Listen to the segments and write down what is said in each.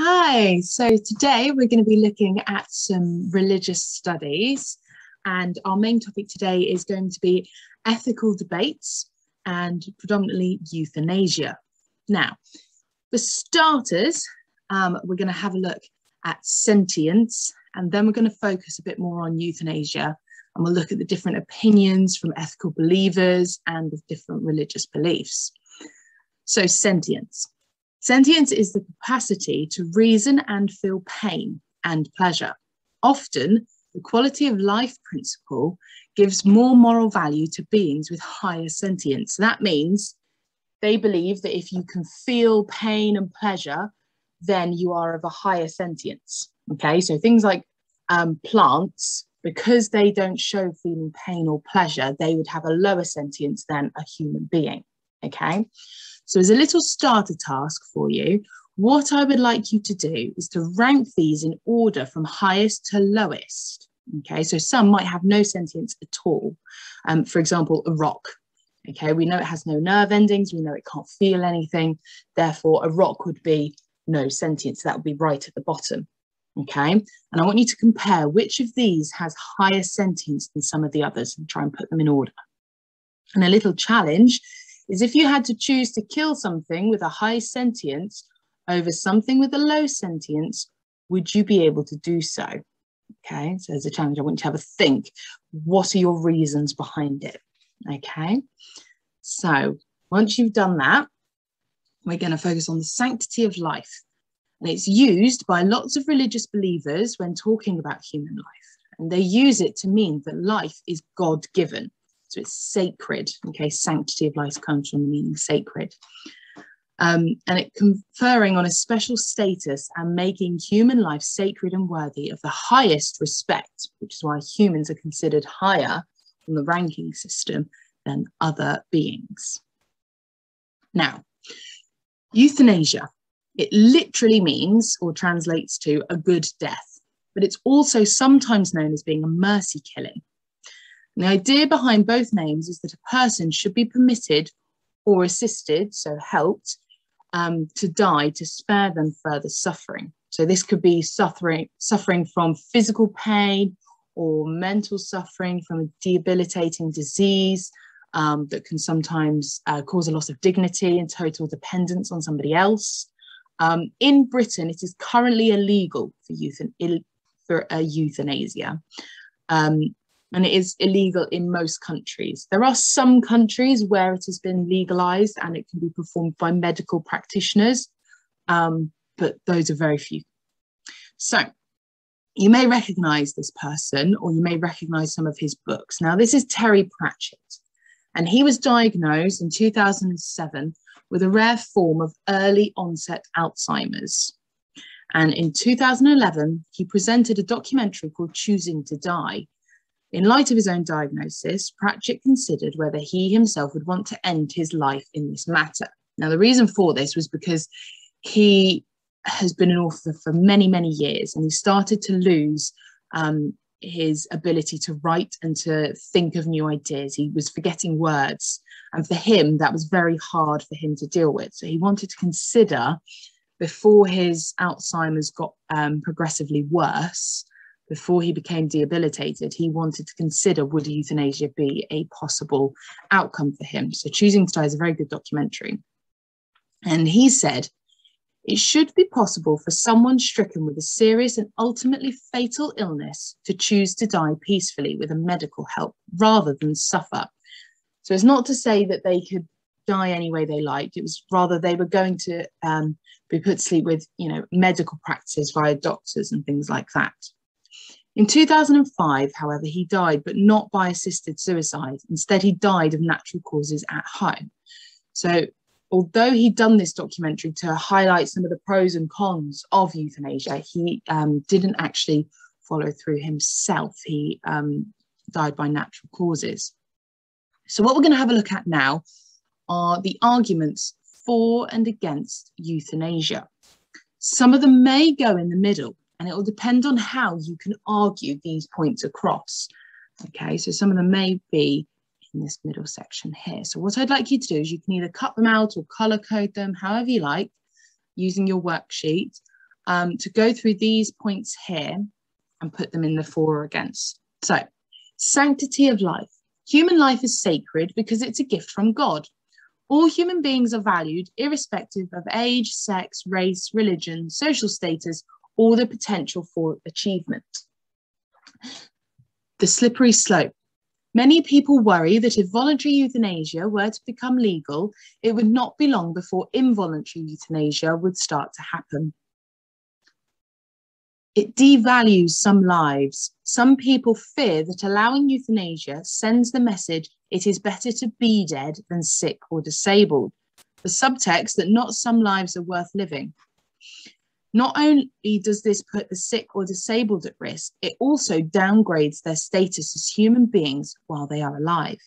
Hi, so today we're going to be looking at some religious studies, and our main topic today is going to be ethical debates and predominantly euthanasia. Now, for starters, we're going to have a look at sentience, and then we're going to focus a bit more on euthanasia, and we'll look at the different opinions from ethical believers and of different religious beliefs. So sentience. Sentience is the capacity to reason and feel pain and pleasure. Often, the quality of life principle gives more moral value to beings with higher sentience. That means they believe that if you can feel pain and pleasure, then you are of a higher sentience. Okay, so things like plants, because they don't show feeling pain or pleasure, they would have a lower sentience than a human being. Okay. So as a little starter task for you, what I would like you to do is to rank these in order from highest to lowest. Okay, so some might have no sentience at all. For example, a rock. Okay, we know it has no nerve endings. We know it can't feel anything. Therefore, a rock would be no sentience. That would be right at the bottom. Okay, and I want you to compare which of these has higher sentience than some of the others and try and put them in order. And a little challenge is if you had to choose to kill something with a high sentience over something with a low sentience, would you be able to do so? Okay, so as a challenge, I want you to have a think. What are your reasons behind it? Okay, so once you've done that, we're going to focus on the sanctity of life. And it's used by lots of religious believers when talking about human life. And they use it to mean that life is God-given. So it's sacred, okay? Sanctity of life comes from the meaning sacred. And it conferring on a special status and making human life sacred and worthy of the highest respect, which is why humans are considered higher on the ranking system than other beings. Now, euthanasia, it literally means or translates to a good death, but it's also sometimes known as being a mercy killing. And the idea behind both names is that a person should be permitted or assisted, so helped, to die to spare them further suffering. So this could be suffering from physical pain or mental suffering from a debilitating disease that can sometimes cause a loss of dignity and total dependence on somebody else. In Britain, it is currently illegal for euthanasia. And it is illegal in most countries. There are some countries where it has been legalized and it can be performed by medical practitioners, but those are very few. So you may recognize this person, or you may recognize some of his books. Now, this is Terry Pratchett, and he was diagnosed in 2007 with a rare form of early onset Alzheimer's. And in 2011, he presented a documentary called Choosing to Die. In light of his own diagnosis, Pratchett considered whether he himself would want to end his life in this matter. Now, the reason for this was because he has been an author for many, many years, and he started to lose his ability to write and to think of new ideas. He was forgetting words, and for him, that was very hard for him to deal with. So he wanted to consider, before his Alzheimer's got progressively worse, before he became debilitated, he wanted to consider, would euthanasia be a possible outcome for him? So Choosing to Die is a very good documentary. And he said, it should be possible for someone stricken with a serious and ultimately fatal illness to choose to die peacefully with a medical help rather than suffer. So it's not to say that they could die any way they liked. It was rather they were going to be put to sleep with, medical practices via doctors and things like that. In 2005, however, he died, but not by assisted suicide. Instead, he died of natural causes at home. So although he'd done this documentary to highlight some of the pros and cons of euthanasia, he didn't actually follow through himself. He died by natural causes. So what we're going to have a look at now are the arguments for and against euthanasia. Some of them may go in the middle, and it will depend on how you can argue these points across. Okay, so some of them may be in this middle section here. So what I'd like you to do is you can either cut them out or color code them, however you like, using your worksheet. to go through these points here and put them in the for or against. So, sanctity of life. Human life is sacred because it's a gift from God. All human beings are valued irrespective of age, sex, race, religion, social status, or the potential for achievement. The slippery slope. Many people worry that if voluntary euthanasia were to become legal, it would not be long before involuntary euthanasia would start to happen. It devalues some lives. Some people fear that allowing euthanasia sends the message it is better to be dead than sick or disabled. The subtext that not some lives are worth living. Not only does this put the sick or disabled at risk, it also downgrades their status as human beings while they are alive.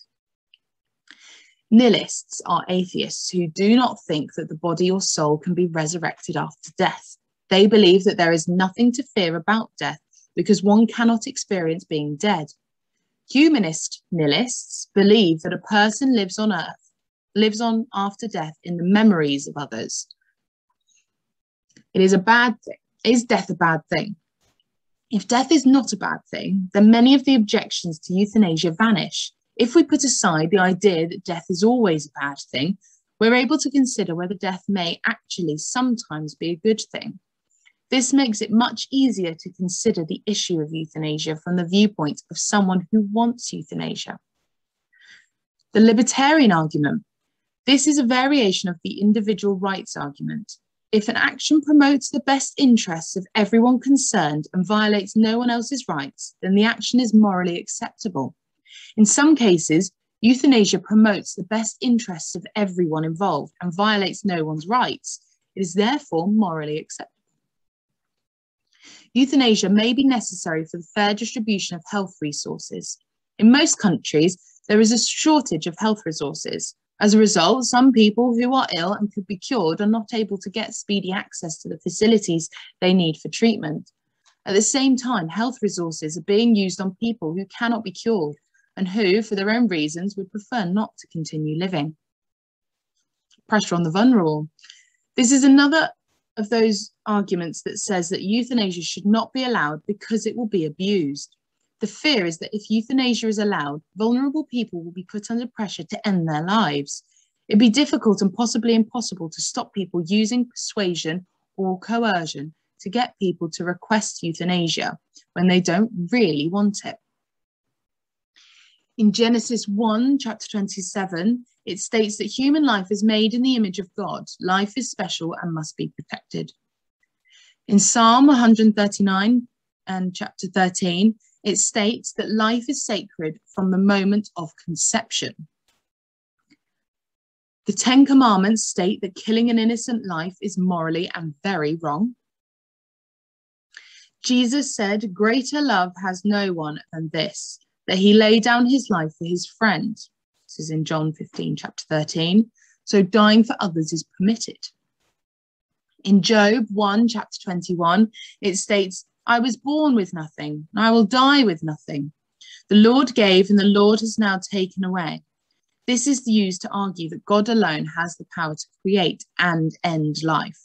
Nihilists are atheists who do not think that the body or soul can be resurrected after death. They believe that there is nothing to fear about death because one cannot experience being dead. Humanist nihilists believe that a person lives on earth, lives on after death in the memories of others. It is a bad thing. Is death a bad thing? If death is not a bad thing, then many of the objections to euthanasia vanish. If we put aside the idea that death is always a bad thing, we're able to consider whether death may actually sometimes be a good thing. This makes it much easier to consider the issue of euthanasia from the viewpoint of someone who wants euthanasia. The Libertarian Argument. This is a variation of the individual rights argument. If an action promotes the best interests of everyone concerned and violates no one else's rights, then the action is morally acceptable. In some cases, euthanasia promotes the best interests of everyone involved and violates no one's rights. It is therefore morally acceptable. Euthanasia may be necessary for the fair distribution of health resources. In most countries, there is a shortage of health resources. As a result, some people who are ill and could be cured are not able to get speedy access to the facilities they need for treatment. At the same time, health resources are being used on people who cannot be cured and who, for their own reasons, would prefer not to continue living. Pressure on the vulnerable. This is another of those arguments that says that euthanasia should not be allowed because it will be abused. The fear is that if euthanasia is allowed, vulnerable people will be put under pressure to end their lives. It'd be difficult and possibly impossible to stop people using persuasion or coercion to get people to request euthanasia when they don't really want it. In Genesis 1, chapter 27, it states that human life is made in the image of God. Life is special and must be protected. In Psalm 139 and chapter 13, it states that life is sacred from the moment of conception. The Ten Commandments state that killing an innocent life is morally and very wrong. Jesus said, "Greater love has no one than this, that he laid down his life for his friend." This is in John 15, chapter 13. So dying for others is permitted. In Job 1, chapter 21, it states, "I was born with nothing, and I will die with nothing. The Lord gave, and the Lord has now taken away." This is used to argue that God alone has the power to create and end life.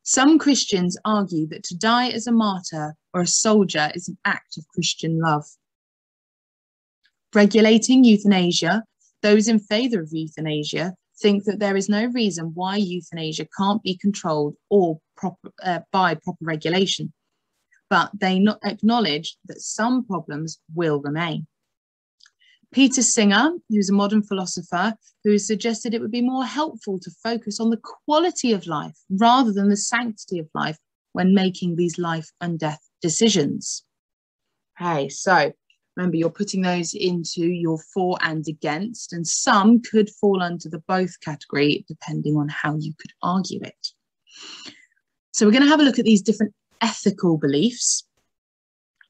Some Christians argue that to die as a martyr or a soldier is an act of Christian love. Regulating euthanasia, those in favour of euthanasia think that there is no reason why euthanasia can't be controlled or by proper regulation, but they not acknowledge that some problems will remain. Peter Singer, who's a modern philosopher, who has suggested it would be more helpful to focus on the quality of life rather than the sanctity of life when making these life and death decisions. Okay, so remember, you're putting those into your for and against, and some could fall under the both category depending on how you could argue it. So we're going to have a look at these different ethical beliefs,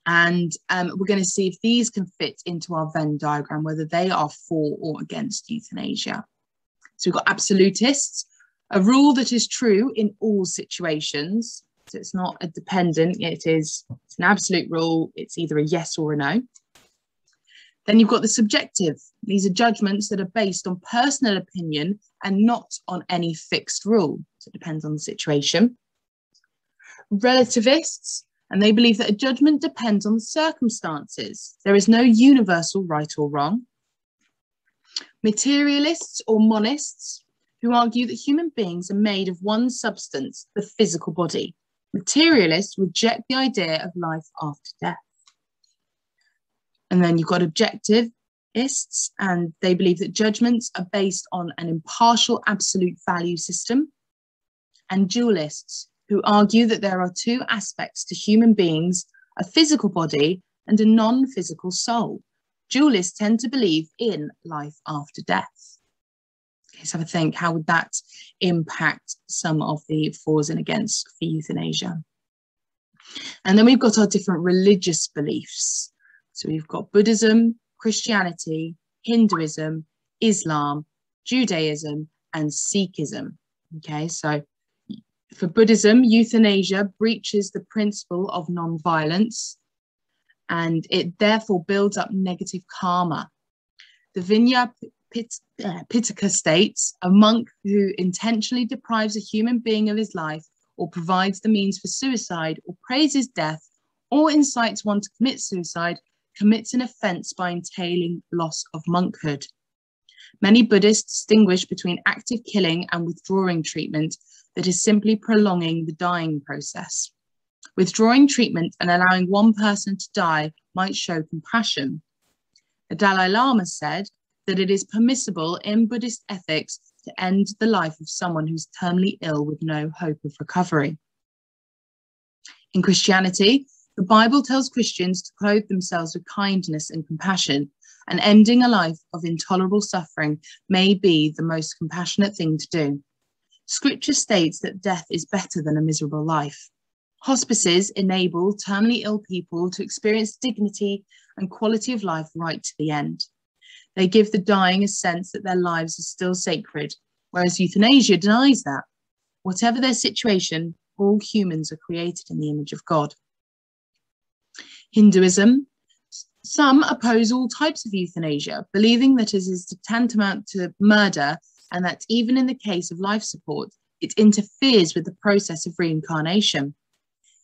and we're going to see if these can fit into our Venn diagram, whether they are for or against euthanasia. So we've got absolutists, a rule that is true in all situations. So it's not a dependent, it's an absolute rule. It's either a yes or a no. Then you've got the subjective. These are judgments that are based on personal opinion and not on any fixed rule. So it depends on the situation. Relativists, and they believe that a judgment depends on the circumstances. There is no universal right or wrong. Materialists or monists, who argue that human beings are made of one substance, the physical body. Materialists reject the idea of life after death. And then you've got objectivists, and they believe that judgments are based on an impartial absolute value system. And dualists, who argue that there are two aspects to human beings, a physical body and a non-physical soul. Dualists tend to believe in life after death. Okay, so have a think, how would that impact some of the fors and against for euthanasia? And then we've got our different religious beliefs. So we've got Buddhism, Christianity, Hinduism, Islam, Judaism, and Sikhism. Okay, so for Buddhism, euthanasia breaches the principle of non-violence, and it therefore builds up negative karma. The Vinaya Pitaka states, a monk who intentionally deprives a human being of his life, or provides the means for suicide, or praises death, or incites one to commit suicide, commits an offence by entailing loss of monkhood. Many Buddhists distinguish between active killing and withdrawing treatment that is simply prolonging the dying process. Withdrawing treatment and allowing one person to die might show compassion. The Dalai Lama said that it is permissible in Buddhist ethics to end the life of someone who's terminally ill with no hope of recovery. In Christianity, the Bible tells Christians to clothe themselves with kindness and compassion, and ending a life of intolerable suffering may be the most compassionate thing to do. Scripture states that death is better than a miserable life. Hospices enable terminally ill people to experience dignity and quality of life right to the end. They give the dying a sense that their lives are still sacred, whereas euthanasia denies that. Whatever their situation, all humans are created in the image of God. Hinduism. Some oppose all types of euthanasia, believing that it is tantamount to murder, and that even in the case of life support, it interferes with the process of reincarnation.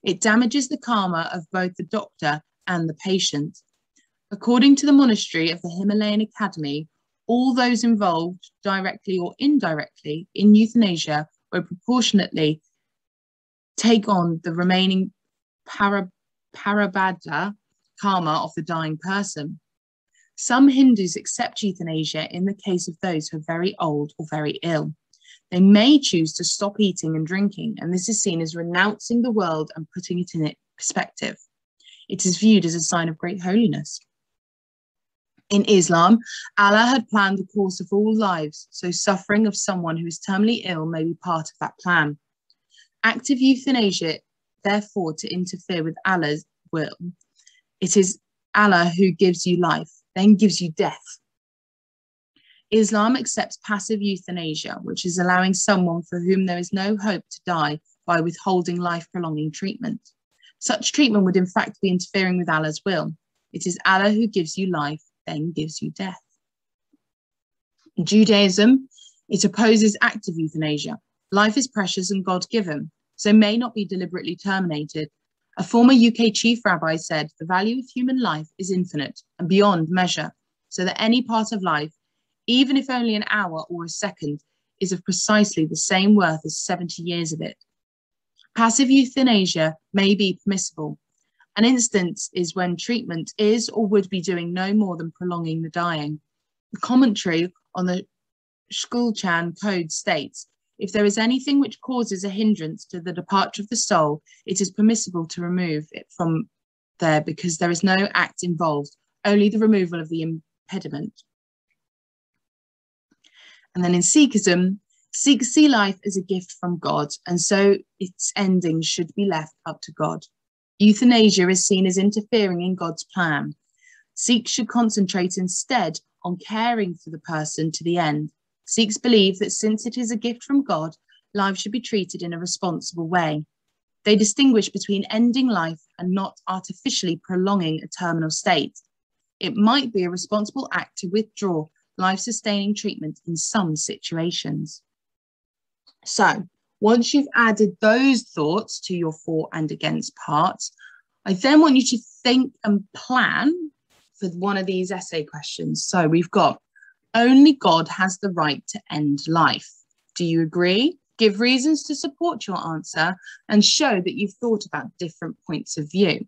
It damages the karma of both the doctor and the patient. According to the monastery of the Himalayan Academy, all those involved, directly or indirectly, in euthanasia will proportionately take on the remaining parabhadra karma of the dying person. Some Hindus accept euthanasia in the case of those who are very old or very ill. They may choose to stop eating and drinking, and this is seen as renouncing the world and putting it in its perspective. It is viewed as a sign of great holiness. In Islam, Allah had planned the course of all lives, so suffering of someone who is terminally ill may be part of that plan. Active euthanasia, therefore, to interfere with Allah's will. It is Allah who gives you life, then gives you death. Islam accepts passive euthanasia, which is allowing someone for whom there is no hope to die by withholding life-prolonging treatment. Such treatment would in fact be interfering with Allah's will. It is Allah who gives you life, then gives you death. In Judaism, it opposes active euthanasia. Life is precious and God-given, so may not be deliberately terminated. A former UK chief rabbi said, the value of human life is infinite and beyond measure, so that any part of life, even if only an hour or a second, is of precisely the same worth as 70 years of it. Passive euthanasia may be permissible. An instance is when treatment is or would be doing no more than prolonging the dying. The commentary on the Shkulchan Code states, if there is anything which causes a hindrance to the departure of the soul, it is permissible to remove it from there because there is no act involved, only the removal of the impediment. And then in Sikhism, Sikhs see life as a gift from God, and so its ending should be left up to God. Euthanasia is seen as interfering in God's plan. Sikhs should concentrate instead on caring for the person to the end. Sikhs believe that since it is a gift from God, life should be treated in a responsible way. They distinguish between ending life and not artificially prolonging a terminal state. It might be a responsible act to withdraw life-sustaining treatment in some situations. So, Once you've added those thoughts to your for and against parts, I then want you to think and plan for one of these essay questions. So we've got, only God has the right to end life. Do you agree? Give reasons to support your answer and show that you've thought about different points of view.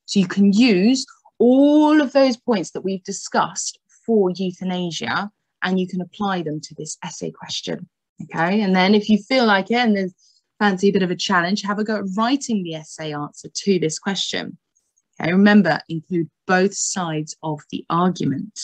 So you can use all of those points that we've discussed for euthanasia, and you can apply them to this essay question. Okay, and then if you feel like it and there's fancy a bit of a challenge, have a go at writing the essay answer to this question. Okay, remember, include both sides of the argument.